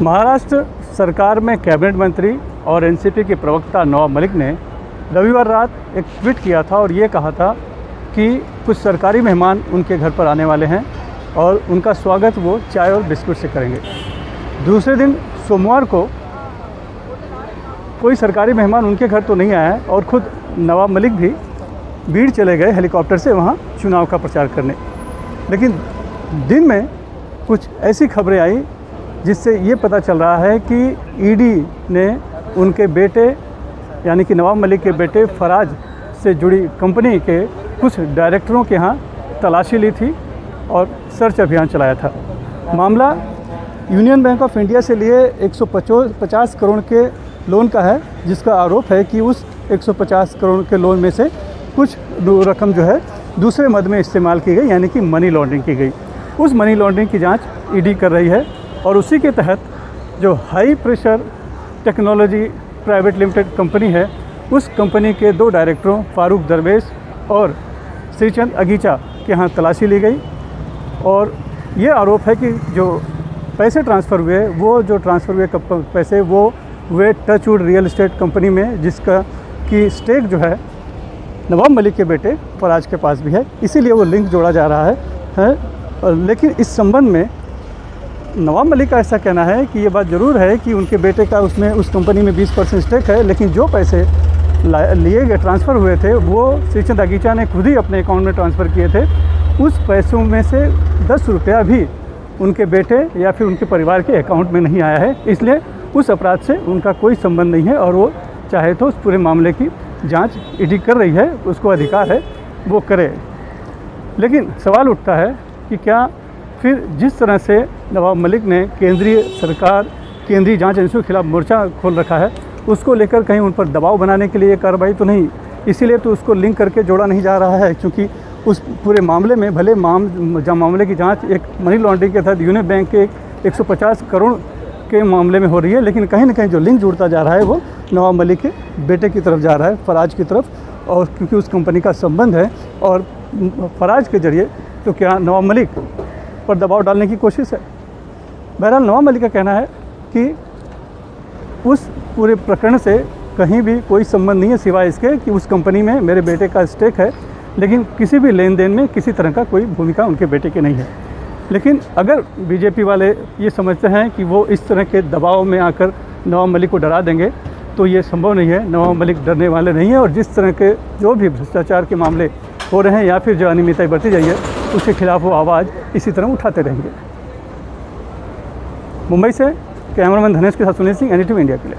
महाराष्ट्र सरकार में कैबिनेट मंत्री और एनसीपी के प्रवक्ता नवाब मलिक ने रविवार रात एक ट्वीट किया था और ये कहा था कि कुछ सरकारी मेहमान उनके घर पर आने वाले हैं और उनका स्वागत वो चाय और बिस्कुट से करेंगे। दूसरे दिन सोमवार को कोई सरकारी मेहमान उनके घर तो नहीं आया और ख़ुद नवाब मलिक भी बीड़ चले गए हेलीकॉप्टर से वहाँ चुनाव का प्रचार करने। लेकिन दिन में कुछ ऐसी खबरें आई जिससे ये पता चल रहा है कि ईडी ने उनके बेटे यानी कि नवाब मलिक के बेटे फराज से जुड़ी कंपनी के कुछ डायरेक्टरों के यहाँ तलाशी ली थी और सर्च अभियान चलाया था। मामला यूनियन बैंक ऑफ इंडिया से लिए 150 करोड़ के लोन का है, जिसका आरोप है कि उस 150 करोड़ के लोन में से कुछ रकम जो है दूसरे मद में इस्तेमाल की गई, यानी कि मनी लॉन्ड्रिंग की गई। उस मनी लॉन्ड्रिंग की जांच ईडी कर रही है और उसी के तहत जो high pressure technology private limited company है, उस कंपनी के 2 डायरेक्टरों फारूक दरवेश और श्रीचंद अगीचा के यहाँ तलाशी ली गई। और ये आरोप है कि जो पैसे ट्रांसफ़र हुए, वो जो ट्रांसफ़र हुए पैसे वो हुए टचवुड रियल एस्टेट कंपनी में, जिसका की स्टेक जो है नवाब मलिक के बेटे फराज के पास भी है, इसीलिए वो लिंक जोड़ा जा रहा है। लेकिन इस संबंध में नवाब मलिक का ऐसा कहना है कि ये बात ज़रूर है कि उनके बेटे का उसमें उस कंपनी में 20% स्टेक है, लेकिन जो पैसे लिए गए ट्रांसफ़र हुए थे वो श्रीचंद अगीचा ने खुद ही अपने अकाउंट में ट्रांसफ़र किए थे। उस पैसों में से 10 रुपया भी उनके बेटे या फिर उनके परिवार के अकाउंट में नहीं आया है, इसलिए उस अपराध से उनका कोई संबंध नहीं है और वो चाहे तो उस पूरे मामले की जांच ईडी कर रही है, उसको अधिकार है वो करे। लेकिन सवाल उठता है कि क्या फिर जिस तरह से नवाब मलिक ने केंद्रीय जांच एजेंसी के खिलाफ मोर्चा खोल रखा है, उसको लेकर कहीं उन पर दबाव बनाने के लिए ये कार्रवाई तो नहीं, इसीलिए तो उसको लिंक करके जोड़ा नहीं जा रहा है। क्योंकि उस पूरे मामले में भले मामले की जांच एक मनी लॉन्ड्रिंग के तहत यूनियन बैंक के 150 करोड़ के मामले में हो रही है, लेकिन कहीं ना कहीं जो लिंक जुड़ता जा रहा है वो नवाब मलिक के बेटे की तरफ जा रहा है, फराज की तरफ, और क्योंकि उस कंपनी का संबंध है और फराज के जरिए तो क्या नवाब मलिक पर दबाव डालने की कोशिश है। बहरहाल नवाब मलिक का कहना है कि उस पूरे प्रकरण से कहीं भी कोई संबंध नहीं है सिवाय इसके कि उस कंपनी में मेरे बेटे का स्टेक है, लेकिन किसी भी लेन देन में किसी तरह का कोई भूमिका उनके बेटे की नहीं है। लेकिन अगर बीजेपी वाले ये समझते हैं कि वो इस तरह के दबाव में आकर नवाब मलिक को डरा देंगे, तो ये संभव नहीं है। नवाब मलिक डरने वाले नहीं है और जिस तरह के जो भी भ्रष्टाचार के मामले हो रहे हैं या फिर जो अनियमितता बढ़ती जाइए उसके खिलाफ वो आवाज़ इसी तरह उठाते रहेंगे। मुंबई से कैमरामैन धनेश के साथ सुनील सिंह, NDTV इंडिया के लिए।